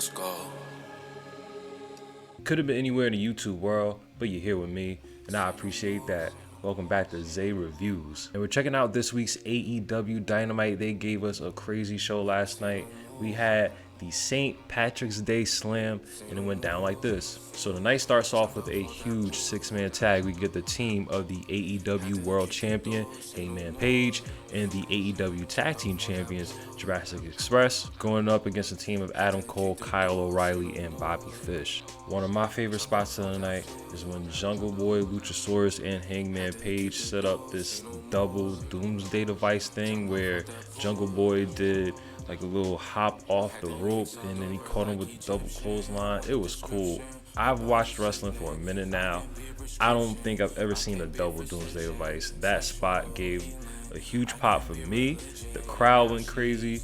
Let's go. Could have been anywhere in the YouTube world, but you're here with me, and I appreciate that. Welcome back to Zay Reviews. And we're checking out this week's AEW Dynamite. They gave us a crazy show last night. We had the St. Patrick's Day Slam, and it went down like this. So the night starts off with a huge six-man tag. We get the team of the AEW World Champion, Hangman Page, and the AEW Tag Team Champions, Jurassic Express, going up against a team of Adam Cole, Kyle O'Reilly, and Bobby Fish. One of my favorite spots of the night is when Jungle Boy, Luchasaurus, and Hangman Page set up this double doomsday device thing where Jungle Boy did like a little hop off the rope and then he caught him with the double clothesline. It was cool. I've watched wrestling for a minute now. I don't think I've ever seen a double doomsday device. That spot gave a huge pop for me. The crowd went crazy.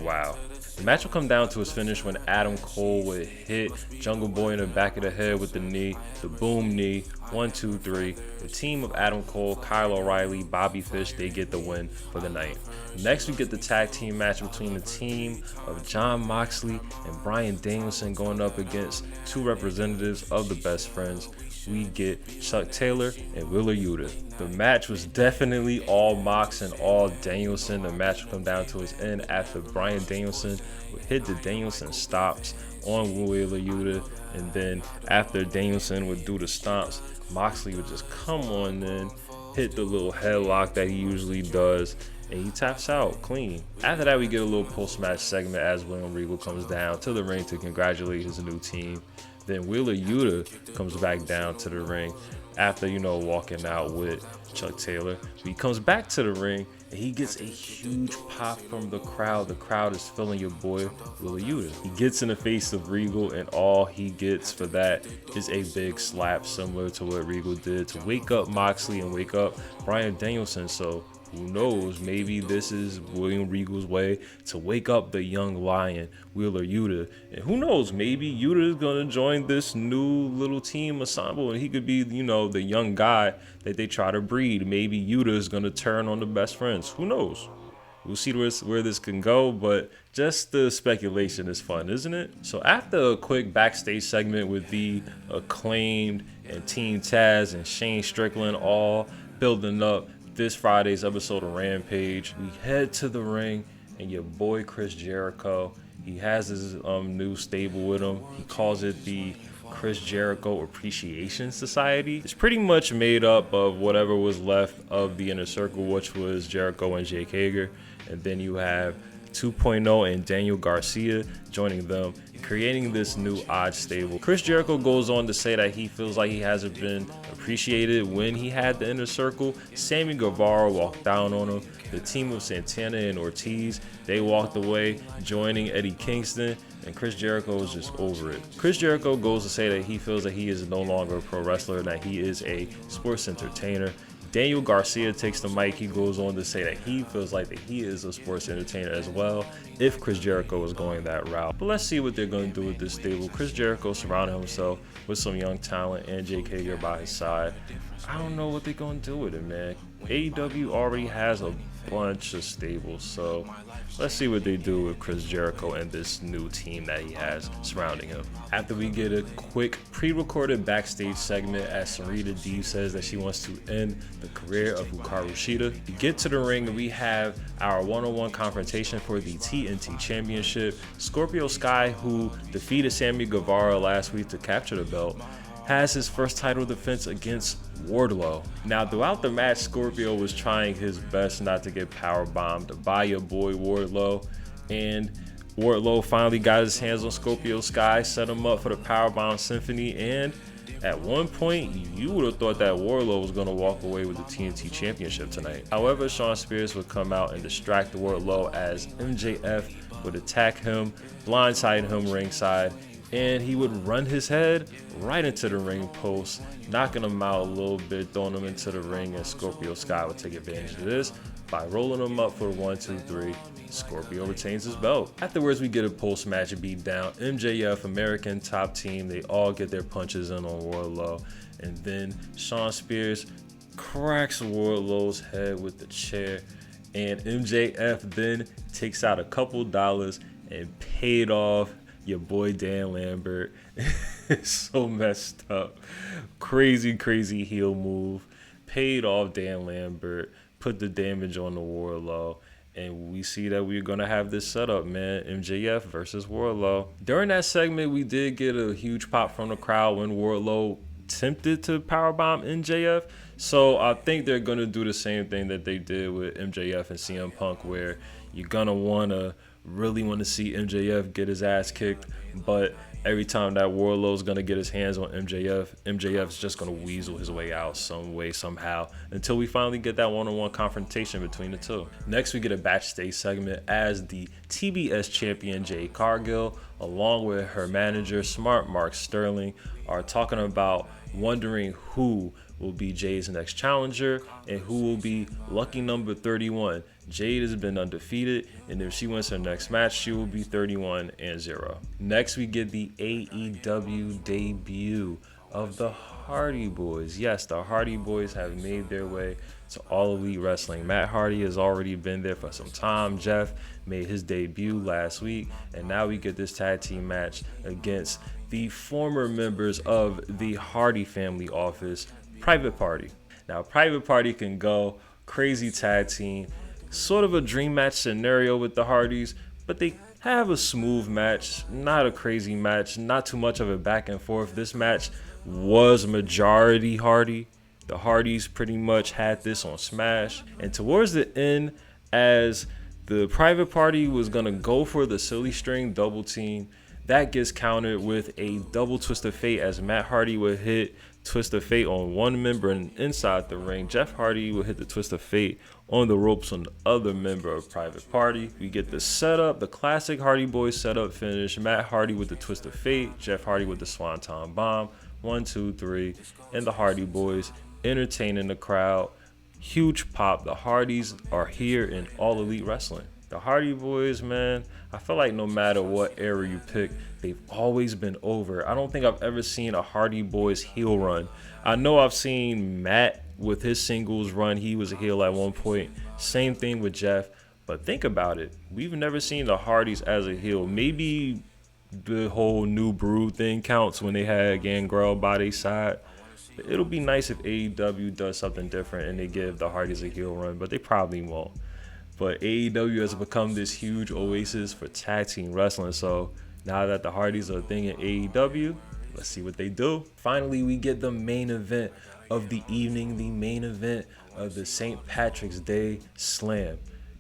Wow. The match will come down to its finish when Adam Cole would hit Jungle Boy in the back of the head with the knee, the boom knee, 1, 2, 3. The team of Adam Cole, Kyle O'Reilly, Bobby Fish, they get the win for the night. Next, we get the tag team match between the team of Jon Moxley and Bryan Danielson going up against two representatives of the Best Friends. We get Chuck Taylor and Wheeler Yuta. The match was definitely all Mox and all Danielson. The match would come down to its end after Bryan Danielson would hit the Danielson stops on Wheeler Yuta, and then after Danielson would do the stomps, Moxley would just come on in, hit the little headlock that he usually does, and he taps out clean. After that, we get a little post-match segment as William Regal comes down to the ring to congratulate his new team. Then Wheeler Yuta comes back down to the ring after, walking out with Chuck Taylor. He comes back to the ring and he gets a huge pop from the crowd. The crowd is feeling your boy, Wheeler Yuta. He gets in the face of Regal, and all he gets for that is a big slap similar to what Regal did to wake up Moxley and wake up Bryan Danielson. So who knows, maybe this is William Regal's way to wake up the young lion, Wheeler Yuta. And who knows, maybe Yuta is going to join this new little team ensemble and he could be, the young guy that they try to breed. Maybe Yuta is going to turn on the Best Friends. Who knows? We'll see where this can go, but just the speculation is fun, isn't it? So after a quick backstage segment with the Acclaimed and Team Taz and Shane Strickland all building up this Friday's episode of Rampage, we head to the ring, and your boy Chris Jericho, he has his new stable with him. He calls it the Chris Jericho Appreciation Society. It's pretty much made up of whatever was left of the Inner Circle, which was Jericho and Jake Hager, and then you have 2.0 and Daniel Garcia joining them, creating this new odd stable. Chris Jericho goes on to say that he feels like he hasn't been appreciated when he had the Inner Circle. Sammy Guevara walked down on him. The team of Santana and Ortiz, they walked away, joining Eddie Kingston, and Chris Jericho was just over it. Chris Jericho goes to say that he feels that he is no longer a pro wrestler, that he is a sports entertainer. Daniel Garcia takes the mic. He goes on to say that he feels like that he is a sports entertainer as well if Chris Jericho was going that route. But let's see what they're going to do with this stable. Chris Jericho surrounded himself with some young talent and Jake Hager by his side. I don't know what they're going to do with it, man. AEW already has a bunch of stables, so let's see what they do with Chris Jericho and this new team that he has surrounding him. After we get a quick pre-recorded backstage segment as Sarita D says that she wants to end the career of Hikaru Shida, we get to the ring and we have our one-on-one confrontation for the TNT Championship. Scorpio Sky, who defeated Sammy Guevara last week to capture the belt, has his first title defense against Wardlow. Now, throughout the match, Scorpio was trying his best not to get powerbombed by your boy Wardlow, and Wardlow finally got his hands on Scorpio Sky, set him up for the powerbomb symphony, and at one point, you would have thought that Wardlow was going to walk away with the TNT Championship tonight. However, Shawn Spears would come out and distract Wardlow as MJF would attack him, blindside him ringside, and he would run his head right into the ring post, knocking him out a little bit, throwing him into the ring, and Scorpio Sky would take advantage of this by rolling him up for 1, 2, 3. Scorpio retains his belt. Afterwards, we get a post-match beatdown. MJF, American Top Team, they all get their punches in on Wardlow, and then Shawn Spears cracks Wardlow's head with the chair, and MJF then takes out a couple dollars and paid off your boy Dan Lambert. It's so messed up. Crazy heel move. Paid off Dan Lambert. Put the damage on the Wardlow. And we see that we're going to have this setup, man. MJF versus Wardlow. During that segment, we did get a huge pop from the crowd when Wardlow attempted to powerbomb MJF. So I think they're going to do the same thing that they did with MJF and CM Punk, where you're going to really want to see MJF get his ass kicked. But every time that Wardlow's going to get his hands on MJF's just going to weasel his way out some way, somehow, until we finally get that one-on-one confrontation between the two. Next, we get a backstage segment as the TBS champion Jade Cargill, along with her manager, Smart Mark Sterling, are talking about wondering who will be Jade's next challenger and who will be lucky number 31. Jade has been undefeated, and if she wins her next match, she will be 31-0. Next, we get the AEW debut of the Hardy Boys. Yes, the Hardy Boys have made their way to All Elite Wrestling. Matt Hardy has already been there for some time. Jeff made his debut last week, and now we get this tag team match against the former members of the Hardy family office, Private Party. Now, Private Party can go crazy tag team, sort of a dream match scenario with the Hardys, but they have a smooth match, not a crazy match, not too much of a back and forth. This match was majority Hardy. The Hardys pretty much had this on Smash, and towards the end, as the Private Party was going to go for the silly string double team, that gets countered with a double twist of fate as Matt Hardy would hit twist of fate on one member and inside the ring. Jeff Hardy would hit the twist of fate on the ropes on the other member of Private Party. We get the setup, the classic Hardy Boys setup finish. Matt Hardy with the twist of fate, Jeff Hardy with the Swanton Bomb. 1, 2, 3, and the Hardy Boys entertaining the crowd. Huge pop. The Hardys are here in All Elite Wrestling. The Hardy Boys, man, I feel like no matter what era you pick, they've always been over. I don't think I've ever seen a Hardy Boys heel run. I know I've seen Matt with his singles run. He was a heel at one point. Same thing with Jeff. But think about it. We've never seen the Hardys as a heel. Maybe the whole New Brood thing counts when they had Gangrel by their side. But it'll be nice if AEW does something different and they give the Hardys a heel run, but they probably won't. But AEW has become this huge oasis for tag team wrestling. So now that the Hardys are a thing in AEW, let's see what they do. Finally, we get the main event of the evening, the main event of the St. Patrick's Day Slam.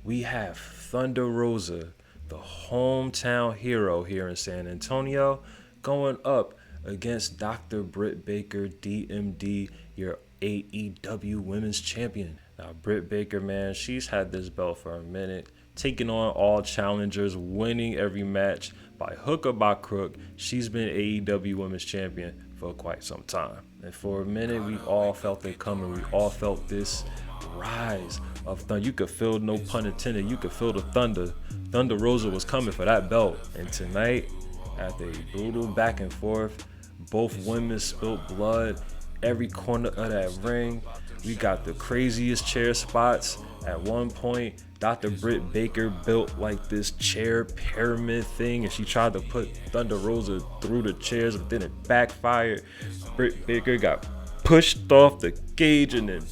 We have Thunder Rosa, the hometown hero here in San Antonio, going up against Dr. Britt Baker, DMD, your AEW Women's Champion. Now, Britt Baker, man, she's had this belt for a minute, taking on all challengers, winning every match by hook or by crook. She's been AEW Women's Champion for quite some time. And for a minute, we all felt it coming. We all felt this rise of thunder. You could feel, no pun intended, you could feel the thunder. Thunder Rosa was coming for that belt. And tonight, after a brutal back and forth, both women spilt blood every corner of that ring. We got the craziest chair spots. At one point, Dr. Britt Baker built like this chair pyramid thing, and she tried to put Thunder Rosa through the chairs, but then it backfired. Britt Baker got pushed off the cage, and then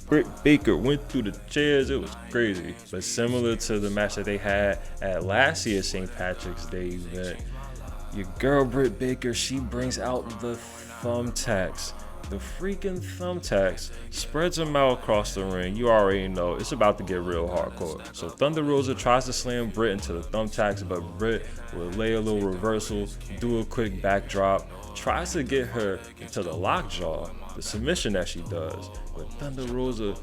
Britt Baker went through the chairs. It was crazy. But similar to the match that they had at last year's St. Patrick's Day event, your girl Britt Baker, she brings out the thumbtacks. The freaking thumbtacks, spreads them out across the ring. You already know it's about to get real hardcore. So Thunder Rosa tries to slam Britt into the thumbtacks, but Britt will lay a little reversal, do a quick backdrop, tries to get her into the lockjaw, the submission that she does. But Thunder Rosa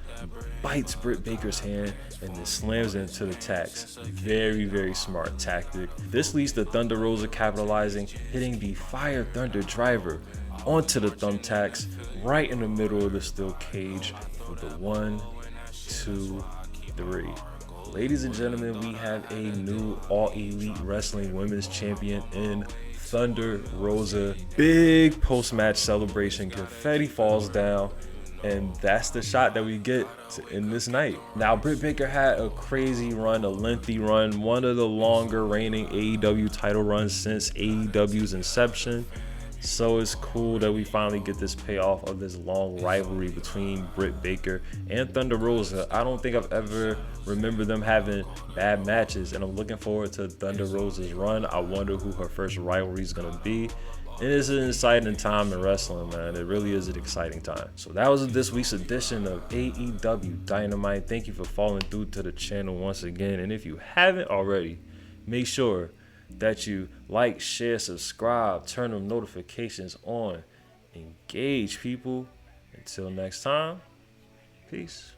bites Britt Baker's hand and then slams into the tacks. Very, very smart tactic. This leads to Thunder Rosa capitalizing, hitting the Fire Thunder driver onto the thumbtacks right in the middle of the steel cage for the 1, 2, 3. Ladies and gentlemen, we have a new All Elite Wrestling Women's Champion in Thunder Rosa. Big post-match celebration. Confetti falls down. And that's the shot that we get in this night. Now, Britt Baker had a crazy run, a lengthy run, one of the longer reigning AEW title runs since AEW's inception. So it's cool that we finally get this payoff of this long rivalry between Britt Baker and Thunder Rosa. I don't think I've ever remembered them having bad matches, and I'm looking forward to Thunder Rosa's run. I wonder who her first rivalry is going to be. It is an exciting time in wrestling, man. It really is an exciting time. So that was this week's edition of AEW Dynamite. Thank you for following through to the channel once again. And if you haven't already, make sure that you like, share, subscribe, turn them notifications on. Engage, people. Until next time, peace.